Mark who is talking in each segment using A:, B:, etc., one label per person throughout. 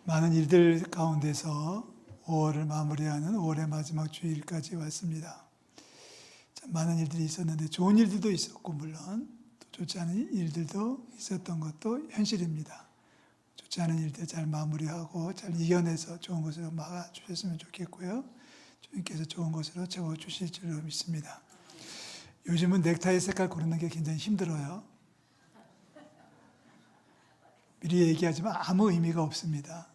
A: 많은 일들 가운데서 5월을 마무리하는 5월의 마지막 주일까지 왔습니다. 참 많은 일들이 있었는데 좋은 일들도 있었고 물론 또 좋지 않은 일들도 있었던 것도 현실입니다. 좋지 않은 일들 잘 마무리하고 잘 이겨내서 좋은 것으로 막아주셨으면 좋겠고요. 주님께서 좋은 것으로 채워주실 줄로 믿습니다. 요즘은 넥타이 색깔 고르는 게 굉장히 힘들어요. 미리 얘기하지만 아무 의미가 없습니다.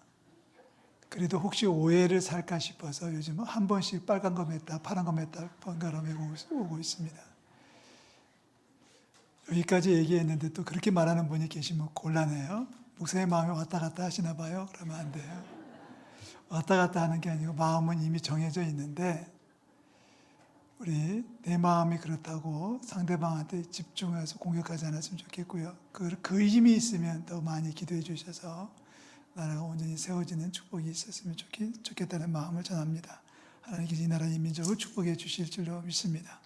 A: 그래도 혹시 오해를 살까 싶어서 요즘은 한 번씩 빨간 거 맸다, 파란 거 맸다 번갈아 매고 오고 있습니다. 여기까지 얘기했는데 또 그렇게 말하는 분이 계시면 곤란해요. 목사의 마음이 왔다 갔다 하시나 봐요. 그러면 안 돼요. 왔다 갔다 하는 게 아니고 마음은 이미 정해져 있는데 우리 내 마음이 그렇다고 상대방한테 집중해서 공격하지 않았으면 좋겠고요. 그 힘이 있으면 더 많이 기도해 주셔서 나라가 온전히 세워지는 축복이 있었으면 좋겠다는 마음을 전합니다. 하나님께서 이 나라 이 민족을 축복해 주실 줄로 믿습니다.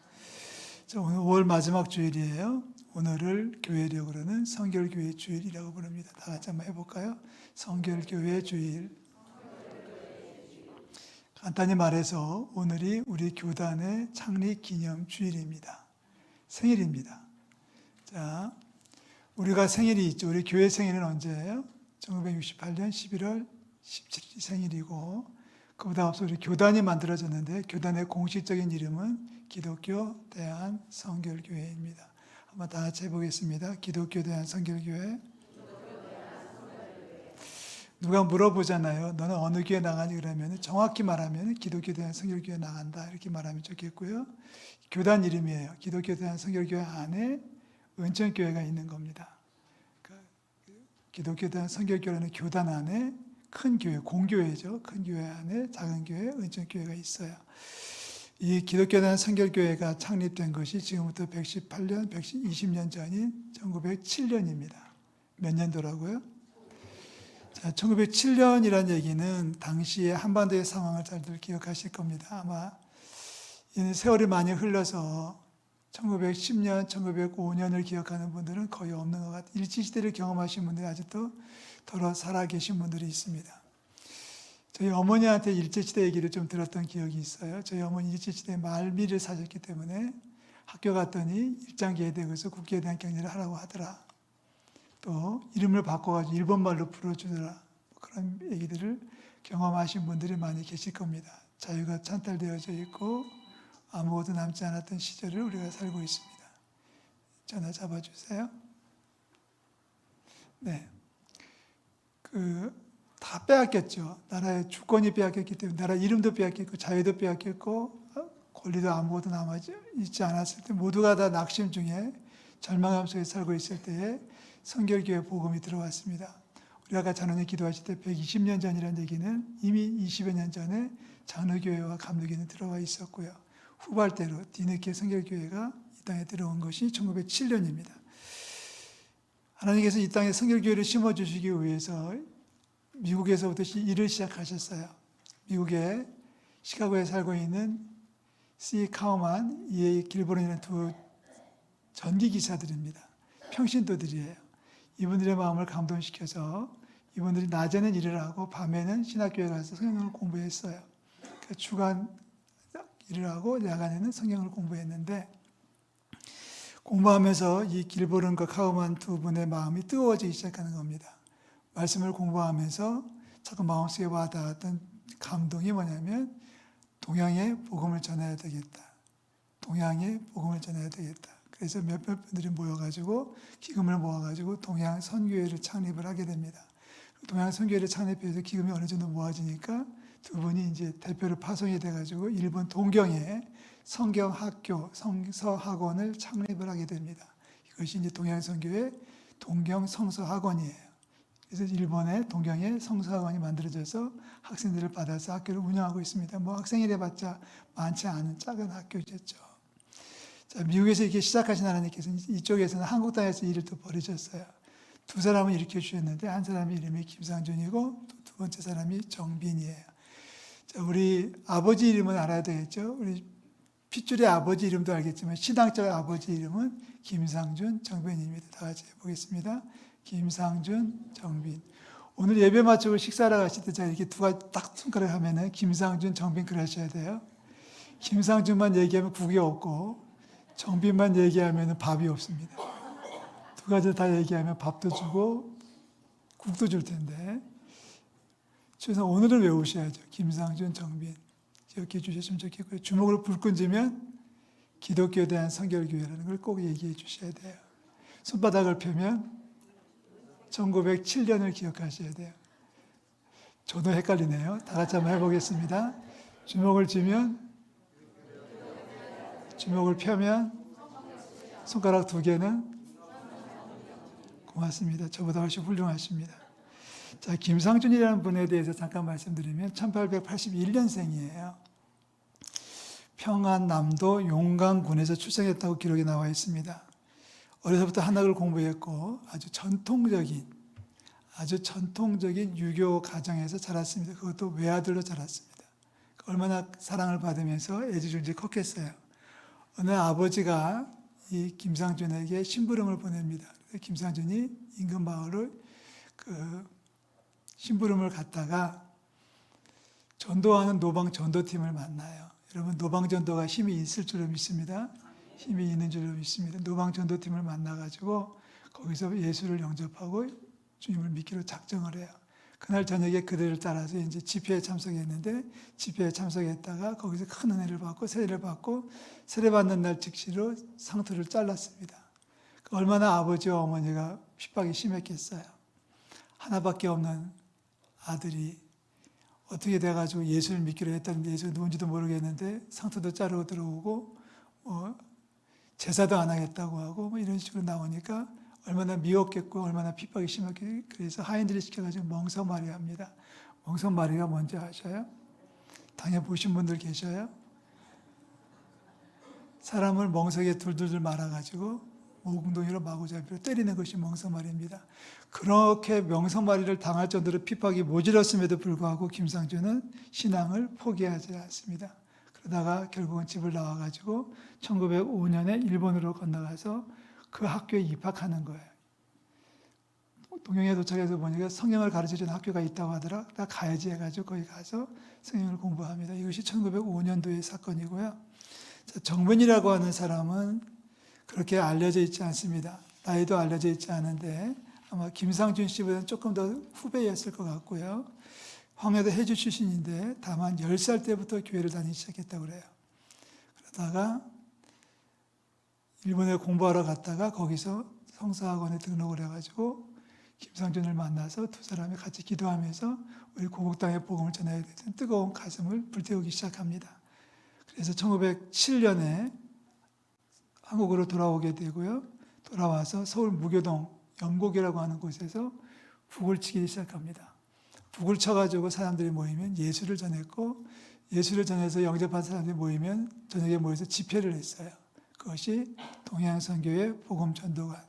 A: 자, 오늘 5월 마지막 주일이에요. 오늘을 교회력으로는 성결교회 주일이라고 부릅니다. 다 같이 한번 해볼까요? 성결교회 주일. 간단히 말해서 오늘이 우리 교단의 창립 기념 주일입니다. 생일입니다. 자, 우리가 생일이 있죠. 우리 교회 생일은 언제예요? 1968년 11월 17일이 생일이고 그보다 앞서 우리 교단이 만들어졌는데 교단의 공식적인 이름은 기독교 대한 성결교회입니다. 한번 다 같이 해보겠습니다. 기독교 대한 성결교회. 누가 물어보잖아요. 너는 어느 교회 나가니? 그러면 정확히 말하면 기독교 대한 성결교회 나간다 이렇게 말하면 좋겠고요. 교단 이름이에요. 기독교 대한 성결교회 안에 은천교회가 있는 겁니다. 기독교 대한 성결교회는 교단 안에 큰 교회, 공교회죠. 큰 교회 안에 작은 교회, 은천교회가 있어요. 이 기독교 대한 성결교회가 창립된 것이 지금부터 118년, 120년 전인 1907년입니다. 몇 년도라고요? 자, 1907년이라는 얘기는 당시에 한반도의 상황을 잘들 기억하실 겁니다. 아마 세월이 많이 흘러서 1910년, 1905년을 기억하는 분들은 거의 없는 것 같아요. 일제시대를 경험하신 분들이 아직도 덜어 살아계신 분들이 있습니다. 저희 어머니한테 일제시대 얘기를 좀 들었던 기억이 있어요. 저희 어머니 일제시대 말미를 사셨기 때문에 학교 갔더니 일장기에 대해서 국기에 대한 경례를 하라고 하더라. 또 이름을 바꿔가지고 일본말로 불러주더라. 그런 얘기들을 경험하신 분들이 많이 계실 겁니다. 자유가 찬탈되어져 있고 아무것도 남지 않았던 시절을 우리가 살고 있습니다. 전화 잡아주세요. 네. 다 빼앗겼죠. 나라의 주권이 빼앗겼기 때문에 나라 이름도 빼앗겼고 자유도 빼앗겼고 권리도 아무것도 남아있지 않았을 때 모두가 다 낙심 중에 절망감 속에 살고 있을 때에 성결교회 복음이 들어왔습니다. 우리 아까 장로님 기도하실 때 120년 전이라는 얘기는 이미 20여 년 전에 장로교회와 감로교회는 들어와 있었고요. 후발대로 뒤늦게 성결교회가 이 땅에 들어온 것이 1907년입니다. 하나님께서 이 땅에 성결교회를 심어주시기 위해서 미국에서부터 일을 시작하셨어요. 미국의 시카고에 살고 있는 C. 카우만, E. 길버런이라는 두 전기기사들입니다. 평신도들이에요. 이분들의 마음을 감동시켜서 이분들이 낮에는 일을 하고 밤에는 신학교에 가서 성경을 공부했어요. 그러니까 주간 일을 하고 야간에는 성경을 공부했는데 공부하면서 이 길보른과 카우만 두 분의 마음이 뜨거워지기 시작하는 겁니다. 말씀을 공부하면서 자꾸 마음속에 와닿았던 감동이 뭐냐면 동양에 복음을 전해야 되겠다. 동양에 복음을 전해야 되겠다. 그래서 몇몇 분들이 모여가지고 기금을 모아가지고 동양 선교회를 창립을 하게 됩니다. 동양 선교회를 창립해서 기금이 어느 정도 모아지니까 두 분이 이제 대표로 파송이 돼가지고 일본 동경에 성경학교, 성서학원을 창립을 하게 됩니다. 이것이 이제 동양선교회 동경성서학원이에요. 그래서 일본의 동경에 성서학원이 만들어져서 학생들을 받아서 학교를 운영하고 있습니다. 뭐 학생이래 봤자 많지 않은 작은 학교겠죠. 자, 미국에서 이렇게 시작하신 하나님께서 이쪽에서는 한국 땅에서 일을 또 벌이셨어요. 두 사람을 일으켜 주셨는데 한 사람의 이름이 김상준이고 또 두 번째 사람이 정빈이에요. 자, 우리 아버지 이름은 알아야 되겠죠. 우리 핏줄의 아버지 이름도 알겠지만 신앙적 아버지 이름은 김상준, 정빈입니다. 다 같이 해보겠습니다. 김상준, 정빈. 오늘 예배 마치고 식사하러 가실 때 제가 이렇게 두 가지 딱 손가락 하면은 김상준, 정빈 그러셔야 돼요. 김상준만 얘기하면 국이 없고 정빈만 얘기하면 밥이 없습니다. 두 가지 다 얘기하면 밥도 주고 국도 줄 텐데 그래서 오늘은 외우셔야죠. 김상준, 정빈 기억해 주셨으면 좋겠고요. 주먹을 불끈 쥐면 기독교에 대한 성결교회라는 걸 꼭 얘기해 주셔야 돼요. 손바닥을 펴면 1907년을 기억하셔야 돼요. 저도 헷갈리네요. 다 같이 한번 해보겠습니다. 주먹을 쥐면, 주먹을 펴면, 손가락 두 개는 고맙습니다. 저보다 훨씬 훌륭하십니다. 자, 김상준이라는 분에 대해서 잠깐 말씀드리면 1881년생이에요. 평안남도 용강군에서 출생했다고 기록이 나와 있습니다. 어려서부터 한학을 공부했고 아주 전통적인 유교 가정에서 자랐습니다. 그것도 외아들로 자랐습니다. 얼마나 사랑을 받으면서 애지중지 컸겠어요. 어느 아버지가 이 김상준에게 심부름을 보냅니다. 김상준이 인근 마을을 심부름을 갔다가 전도하는 노방 전도팀을 만나요. 여러분 노방 전도가 힘이 있을 줄로 믿습니다. 힘이 있는 줄로 믿습니다. 노방 전도팀을 만나가지고 거기서 예수를 영접하고 주님을 믿기로 작정을 해요. 그날 저녁에 그들을 따라서 이제 집회에 참석했는데 집회에 참석했다가 거기서 큰 은혜를 받고 세례를 받고 세례받는 날 즉시로 상투를 잘랐습니다. 얼마나 아버지와 어머니가 핍박이 심했겠어요. 하나밖에 없는 아들이 어떻게 돼가지고 예수를 믿기로 했다는데 예수가 누군지도 모르겠는데 상투도 자르고 들어오고 제사도 안 하겠다고 하고 이런 식으로 나오니까 얼마나 미웠겠고 얼마나 핍박이 심했겠고 그래서 하인들이 시켜가지고 멍석마리 합니다. 멍석마리가 뭔지 아셔요? 당연히 보신 분들 계셔요? 사람을 멍석에 둘둘둘 말아가지고 모궁동이로 마구잡이로 때리는 것이 멍석마리입니다. 그렇게 멍석마리를 당할 정도로 핍박이 모질었음에도 불구하고 김상준은 신앙을 포기하지 않습니다. 그러다가 결국은 집을 나와가지고 1905년에 일본으로 건너가서 그 학교에 입학하는 거예요. 동영에 도착해서 보니까 성경을 가르쳐주는 학교가 있다고 하더라. 나 가야지 해가지고 거기 가서 성경을 공부합니다. 이것이 1905년도의 사건이고요. 정빈이라고 하는 사람은 그렇게 알려져 있지 않습니다. 나이도 알려져 있지 않은데 아마 김상준 씨보다는 조금 더 후배였을 것 같고요. 황해도 해주 출신인데 다만 10살 때부터 교회를 다니기 시작했다고 그래요. 그러다가 일본에 공부하러 갔다가 거기서 성사학원에 등록을 해가지고 김상준을 만나서 두 사람이 같이 기도하면서 우리 고국당의 복음을 전해야 되는 뜨거운 가슴을 불태우기 시작합니다. 그래서 1907년에 한국으로 돌아오게 되고요. 돌아와서 서울 무교동 영곡이라고 하는 곳에서 북을 치기 시작합니다. 북을 쳐가지고 사람들이 모이면 예수를 전했고 예수를 전해서 영접한 사람들이 모이면 저녁에 모여서 집회를 했어요. 그것이 동양선교회 복음전도관.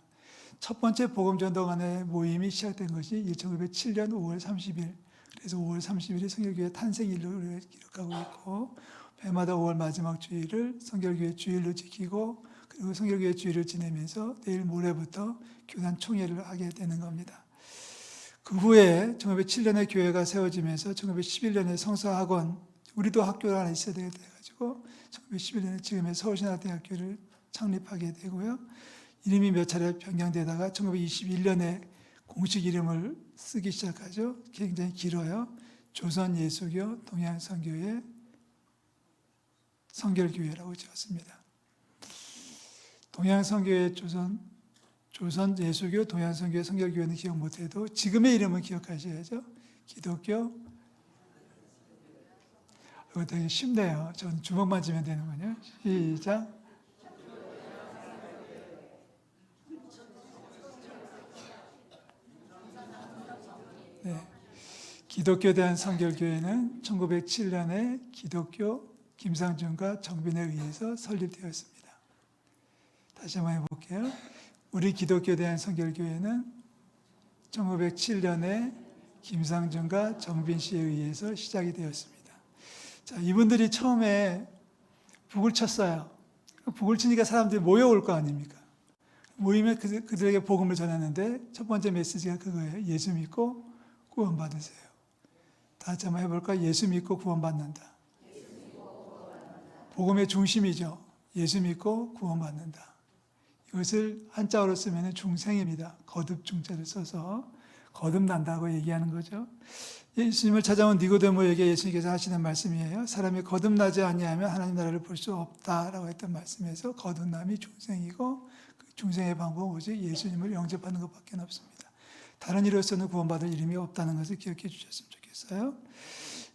A: 첫 번째 복음전도관의 모임이 시작된 것이 1907년 5월 30일. 그래서 5월 30일이 성결교회 탄생일로 기록하고 있고 해마다 5월 마지막 주일을 성결교회 주일로 지키고 그리고 성결교회 주일을 지내면서 내일 모레부터 교단 총회를 하게 되는 겁니다. 그 후에 1907년에 교회가 세워지면서 1911년에 성서학원, 우리도 학교가 하나 있어야 돼가지고 1911년에 지금의 서울신학대학교를 창립하게 되고요. 이름이 몇 차례 변경되다가 1921년에 공식 이름을 쓰기 시작하죠. 굉장히 길어요. 조선예수교 동양선교회 성결교회라고 지었습니다. 동양선교회 조선예수교 동양선교회 성결교회는 기억 못해도 지금의 이름은 기억하셔야죠. 기독교. 이거 되게 쉽네요. 전 주먹만 쥐면 되는군요. 시작. 네. 기독교에 대한 성결교회는 1907년에 기독교 김상준과 정빈에 의해서 설립되었습니다. 다시 한번 해볼게요. 우리 기독교에 대한 성결교회는 1907년에 김상준과 정빈 씨에 의해서 시작이 되었습니다. 자, 이분들이 처음에 북을 쳤어요. 북을 치니까 사람들이 모여올 거 아닙니까? 모이면 그들에게 복음을 전하는데 첫 번째 메시지가 그거예요. 예수 믿고 구원받으세요. 다 같이 한번 해볼까? 예수 믿고 구원받는다. 복음의 중심이죠. 예수 믿고 구원받는다. 이것을 한자어로 쓰면 중생입니다. 거듭 중자를 써서 거듭난다고 얘기하는 거죠. 예수님을 찾아온 니고데모에게 예수님께서 하시는 말씀이에요. 사람이 거듭나지 아니하면 하나님 나라를 볼 수 없다라고 했던 말씀에서 거듭남이 중생이고 그 중생의 방법은 오직 예수님을 영접하는 것밖에 없습니다. 다른 이로서는 구원받을 이름이 없다는 것을 기억해 주셨으면 좋겠어요.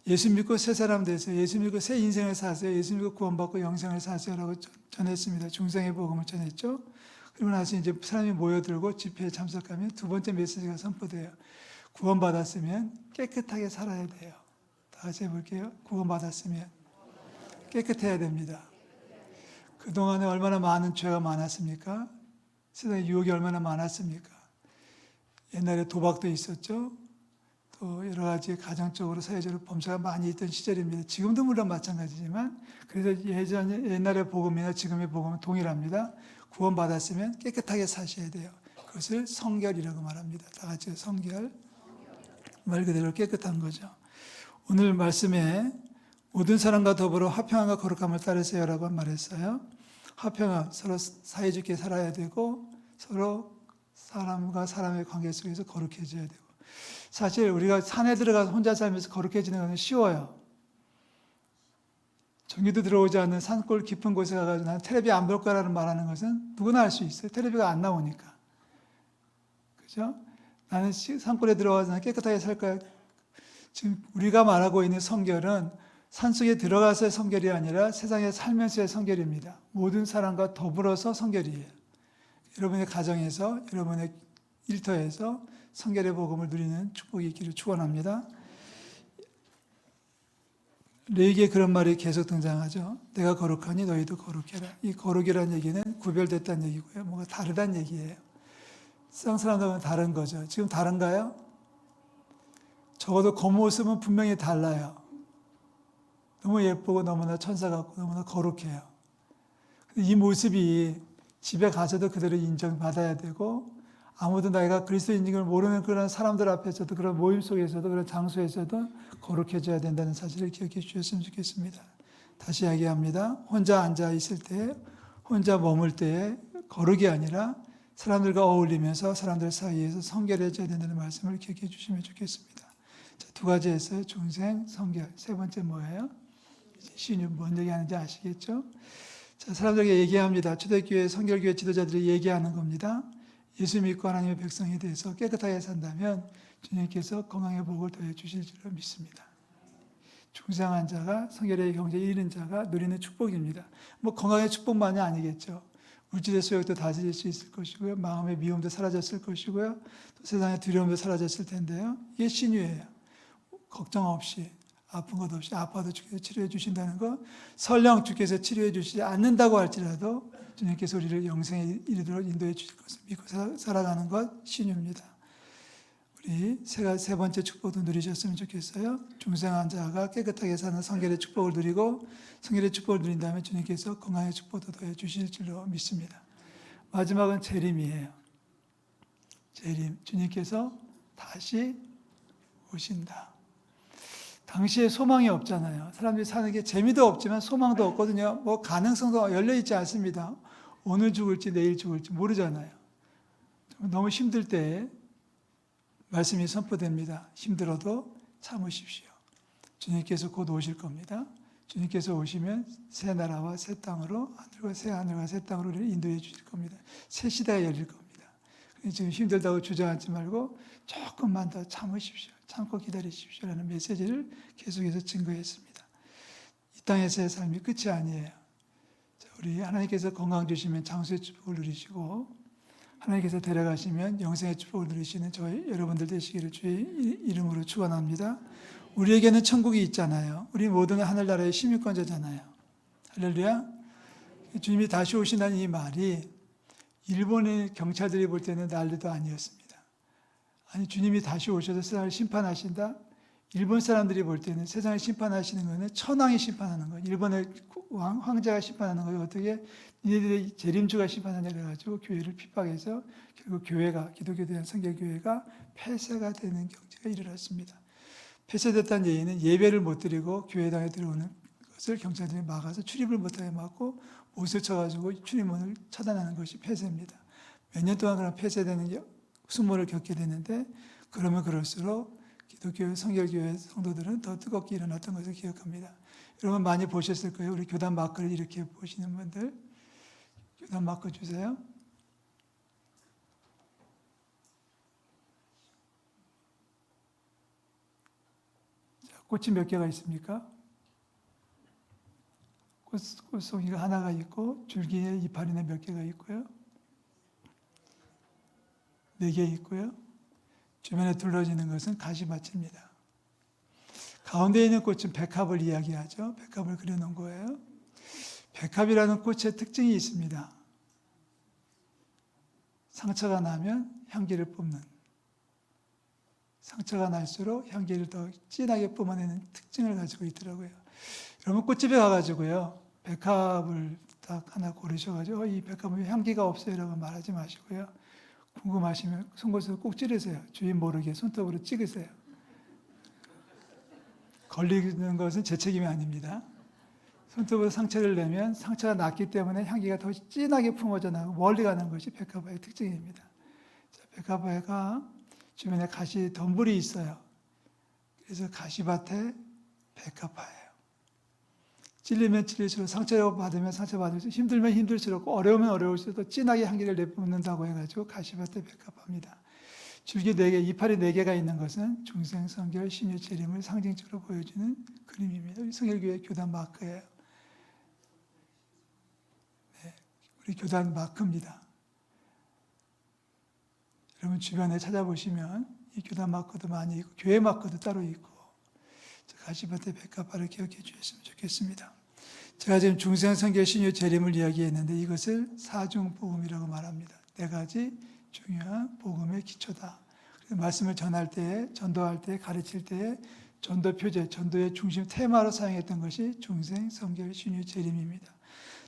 A: 예수 믿고 새 사람 되세요. 예수 믿고 새 인생을 사세요. 예수 믿고 구원받고 영생을 사세요라고 전했습니다. 중생의 복음을 전했죠. 그리고 나서 이제 사람이 모여들고 집회에 참석하면 두 번째 메시지가 선포돼요. 구원받았으면 깨끗하게 살아야 돼요. 다 같이 해볼게요. 구원받았으면 깨끗해야 됩니다. 그동안에 얼마나 많은 죄가 많았습니까? 세상에 유혹이 얼마나 많았습니까? 옛날에 도박도 있었죠. 또 여러 가지 가정적으로 사회적으로 범죄가 많이 있던 시절입니다. 지금도 물론 마찬가지지만 그래서 옛날의 복음이나 지금의 복음은 동일합니다. 구원받았으면 깨끗하게 사셔야 돼요. 그것을 성결이라고 말합니다. 다 같이 성결. 말 그대로 깨끗한 거죠. 오늘 말씀에 모든 사람과 더불어 화평함과 거룩함을 따르세요라고 말했어요. 화평함, 서로 사이좋게 살아야 되고 서로 사람과 사람의 관계 속에서 거룩해져야 되고 사실 우리가 산에 들어가서 혼자 살면서 거룩해지는 것은 쉬워요. 전기도 들어오지 않는 산골 깊은 곳에 가가지고 난 텔레비 안 볼 거라는 말하는 것은 누구나 할 수 있어요. 텔레비가 안 나오니까. 그죠? 나는 산골에 들어가서 깨끗하게 살 거야. 지금 우리가 말하고 있는 성결은 산속에 들어가서의 성결이 아니라 세상에 살면서의 성결입니다. 모든 사람과 더불어서 성결이에요. 여러분의 가정에서, 여러분의 일터에서 성결의 복음을 누리는 축복이 있기를 축원합니다. 레위기에 그런 말이 계속 등장하죠. 내가 거룩하니 너희도 거룩해라. 이 거룩이라는 얘기는 구별됐다는 얘기고요. 뭔가 다르다는 얘기예요. 세상 사람들은 다른 거죠. 지금 다른가요? 적어도 겉모습은 분명히 달라요. 너무 예쁘고 너무나 천사 같고 너무나 거룩해요. 이 모습이 집에 가서도 그대로 인정받아야 되고 아무도 내가 그리스도인인 걸 모르는 그런 사람들 앞에서도 그런 모임 속에서도 그런 장소에서도 거룩해져야 된다는 사실을 기억해 주셨으면 좋겠습니다. 다시 이야기합니다. 혼자 앉아 있을 때, 혼자 머물 때에 거룩이 아니라 사람들과 어울리면서 사람들 사이에서 성결해져야 된다는 말씀을 기억해 주시면 좋겠습니다. 자, 두 가지 했어요. 중생, 성결. 세 번째 뭐예요? 신유 뭔 얘기하는지 아시겠죠? 자, 사람들에게 얘기합니다. 초대교회, 성결교회 지도자들이 얘기하는 겁니다. 예수 믿고 하나님의 백성이 돼서 깨끗하게 산다면 주님께서 건강의 복을 더해 주실 줄로 믿습니다. 중생한 자가 성결의 경제에 이르는 자가 누리는 축복입니다. 뭐 건강의 축복만이 아니겠죠. 물질의 소욕도 다스릴 수 있을 것이고요. 마음의 미움도 사라졌을 것이고요. 또 세상의 두려움도 사라졌을 텐데요. 이게 신유예요. 걱정 없이 아픈 것 없이 아파도 주께서 치료해 주신다는 것, 설령 주께서 치료해 주시지 않는다고 할지라도 주님께서 우리를 영생에 이르도록 인도해 주실 것을 믿고 살아가는 것 신유입니다. 우리 세 번째 축복도 누리셨으면 좋겠어요. 중생한 자가 깨끗하게 사는 성결의 축복을 누리고 성결의 축복을 누린다면 주님께서 건강의 축복도 더해 주실 줄로 믿습니다. 마지막은 재림이에요. 재림, 주님께서 다시 오신다. 당시에 소망이 없잖아요. 사람들이 사는 게 재미도 없지만 소망도 없거든요. 뭐 가능성도 열려있지 않습니다. 오늘 죽을지 내일 죽을지 모르잖아요. 너무 힘들 때 말씀이 선포됩니다. 힘들어도 참으십시오. 주님께서 곧 오실 겁니다. 주님께서 오시면 새 나라와 새 땅으로 새 하늘과 새 땅으로 우리를 인도해 주실 겁니다. 새 시대가 열릴 겁니다. 지금 힘들다고 주저앉지 말고 조금만 더 참으십시오. 참고 기다리십시오라는 메시지를 계속해서 증거했습니다. 이 땅에서의 삶이 끝이 아니에요. 우리 하나님께서 건강 주시면 장수의 축복을 누리시고 하나님께서 데려가시면 영생의 축복을 누리시는 저희 여러분들 되시기를 주의 이름으로 축원합니다. 우리에게는 천국이 있잖아요. 우리 모두는 하늘나라의 시민권자잖아요. 할렐루야. 주님이 다시 오신다는 이 말이 일본의 경찰들이 볼 때는 난리도 아니었습니다. 아니 주님이 다시 오셔서 세상을 심판하신다? 일본 사람들이 볼 때는 세상을 심판하시는 것은 천황이 심판하는 거예요. 일본의 황제가 심판하는 거예요. 어떻게 니네들의 재림주가 심판하냐 그래가지고 교회를 핍박해서 결국 교회가, 기독교에 대한 성결교회가 폐쇄가 되는 경지가 이르렀습니다. 폐쇄됐다는 얘기는 예배를 못 드리고 교회당에 들어오는 것을 경찰들이 막아서 출입을 못하게 막고 못을 쳐가지고 출입문을 차단하는 것이 폐쇄입니다. 몇 년 동안 그런 폐쇄되는 수모를 겪게 되는데, 그러면 그럴수록 기독교 성결교회 성도들은 더 뜨겁게 일어났던 것을 기억합니다. 여러분 많이 보셨을 거예요. 우리 교단 마크를 이렇게 보시는 분들, 교단 마크 주세요. 자, 꽃이 몇 개가 있습니까? 꽃송이가 하나가 있고 줄기에 이파리는 몇 개가 있고요. 4개 있고요. 주변에 둘러지는 것은 가시밭입니다. 가운데 있는 꽃은 백합을 이야기하죠. 백합을 그려놓은 거예요. 백합이라는 꽃의 특징이 있습니다. 상처가 나면 향기를 뿜는, 상처가 날수록 향기를 더 진하게 뿜어내는 특징을 가지고 있더라고요. 여러분 꽃집에 가가지고요, 백합을 딱 하나 고르셔가지고 이 백합은 향기가 없어요 라고 말하지 마시고요. 궁금하시면 송곳을 꼭 찌르세요. 주인 모르게 손톱으로 찍으세요. 걸리는 것은 제 책임이 아닙니다. 손톱으로 상처를 내면 상처가 났기 때문에 향기가 더 진하게 품어져 나고 멀리 가는 것이 백합화의 특징입니다. 백합화가 주변에 가시 덤불이 있어요. 그래서 가시밭에 백합화예요. 찔리면 찔릴수록, 상처를 받으면 상처받을수록, 힘들면 힘들수록, 어려우면 어려울수록 더 진하게 향기를 내뿜는다고 해가지고 가시밭에 백합화입니다. 줄기 4개, 이파리 4개가 있는 것은 중생, 성결, 신유, 재림을 상징적으로 보여주는 그림입니다. 우리 성결교회 교단 마크예요. 네, 우리 교단 마크입니다. 여러분 주변에 찾아보시면 이 교단 마크도 많이 있고 교회 마크도 따로 있고, 가시밭의 백합화를 기억해 주셨으면 좋겠습니다. 제가 지금 중생, 성결, 신유, 재림을 이야기했는데 이것을 사중복음이라고 말합니다. 4가지 중요한 복음의 기초다. 말씀을 전할 때, 전도할 때, 가르칠 때 전도 표제, 전도의 중심 테마로 사용했던 것이 중생, 성결, 신유, 재림입니다.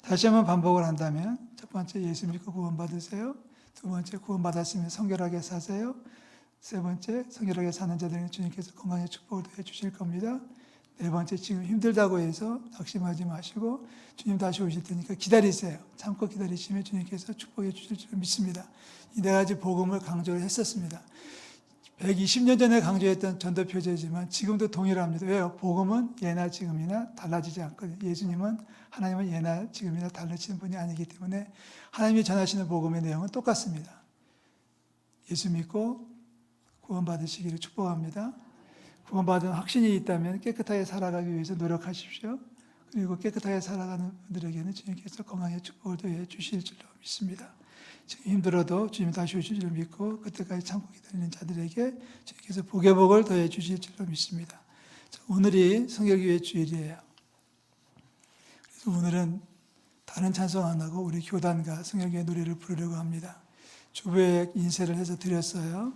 A: 다시 한번 반복을 한다면, 첫 번째 예수 믿고 구원받으세요. 두 번째 구원받았으면 성결하게 사세요. 세 번째 성결하게 사는 자들에게 주님께서 건강의 축복을 더해 주실 겁니다. 네 번째, 지금 힘들다고 해서 낙심하지 마시고 주님 다시 오실 테니까 기다리세요. 참고 기다리시면 주님께서 축복해 주실 줄 믿습니다. 이 4가지 복음을 강조를 했었습니다. 120년 전에 강조했던 전도 표제지만 지금도 동일합니다. 왜요? 복음은 예나 지금이나 달라지지 않거든요. 예수님은, 하나님은 예나 지금이나 달라지는 분이 아니기 때문에 하나님이 전하시는 복음의 내용은 똑같습니다. 예수 믿고 구원받으시기를 축복합니다. 구원받은 확신이 있다면 깨끗하게 살아가기 위해서 노력하십시오. 그리고 깨끗하게 살아가는 분들에게는 주님께서 건강의 축복을 더해 주실 줄로 믿습니다. 지금 힘들어도 주님 다시 오실 줄 믿고 그때까지 참고 기다리는 자들에게 주님께서 복의 복을 더해 주실 줄로 믿습니다. 오늘이 성결교회 주일이에요. 그래서 오늘은 다른 찬송 안 하고 우리 교단과 성결교회 노래를 부르려고 합니다. 주보에 인쇄를 해서 드렸어요.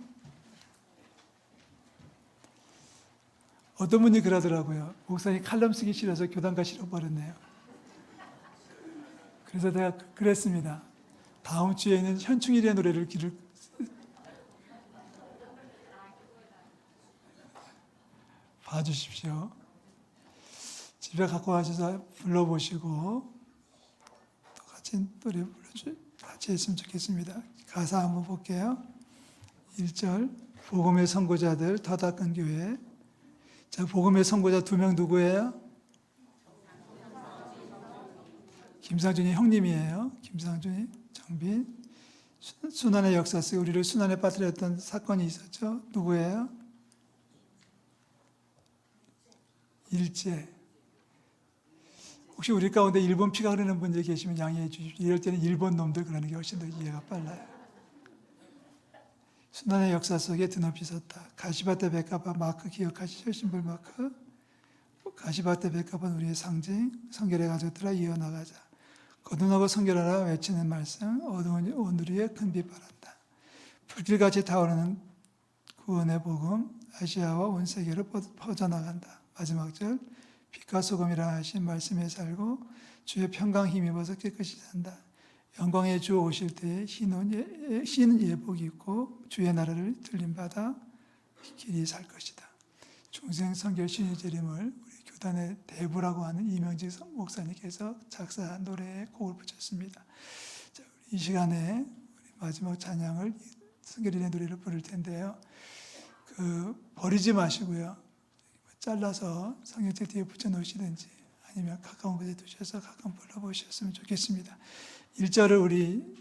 A: 어떤 분이 그러더라고요. 목사님 칼럼 쓰기 싫어서 교단가 싫어버렸네요. 그래서 내가 그랬습니다. 다음 주에는 현충일의 노래를 봐주십시오. 집에 갖고 가셔서 불러보시고 또 같이 노래 같이 했으면 좋겠습니다. 가사 한번 볼게요. 1절 복음의 선고자들 더 닦은 교회. 자, 복음의 선고자 2명 누구예요? 김상준이 형님이에요. 김상준이, 정빈. 순환의 역사 속에 우리를 순환에 빠뜨렸던 사건이 있었죠. 누구예요? 일제. 혹시 우리 가운데 일본 피가 흐르는 분들 계시면 양해해 주십시오. 이럴 때는 일본 놈들 그러는 게 훨씬 더 이해가 빨라요. 순환의 역사 속에 드높이 섰다. 가시밭의 백합화 마크 기억하시죠? 심볼 마크. 가시밭의 백합은 우리의 상징. 성결의 가족들아 이어나가자. 거듭나고 성결하라 외치는 말씀. 어두운 오늘의 큰 빛 바란다. 불길같이 타오르는 구원의 복음. 아시아와 온 세계로 퍼져나간다. 마지막 절, 빛과 소금이라 하신 말씀에 살고 주의 평강 힘입어서 깨끗이 산다. 영광의 주 오실 때에 흰 예복이 입고 주의 나라를 들림받아 길이 살 것이다. 중생 성결 신의 재림을 우리 교단의 대부라고 하는 이명직 목사님께서 작사한 노래에 곡을 붙였습니다. 자, 이 시간에 우리 마지막 찬양을 성결인의 노래를 부를 텐데요. 버리지 마시고요. 잘라서 성경책 뒤에 붙여놓으시든지 아니면 가까운 곳에 두셔서 가끔 불러보셨으면 좋겠습니다. 1절을 우리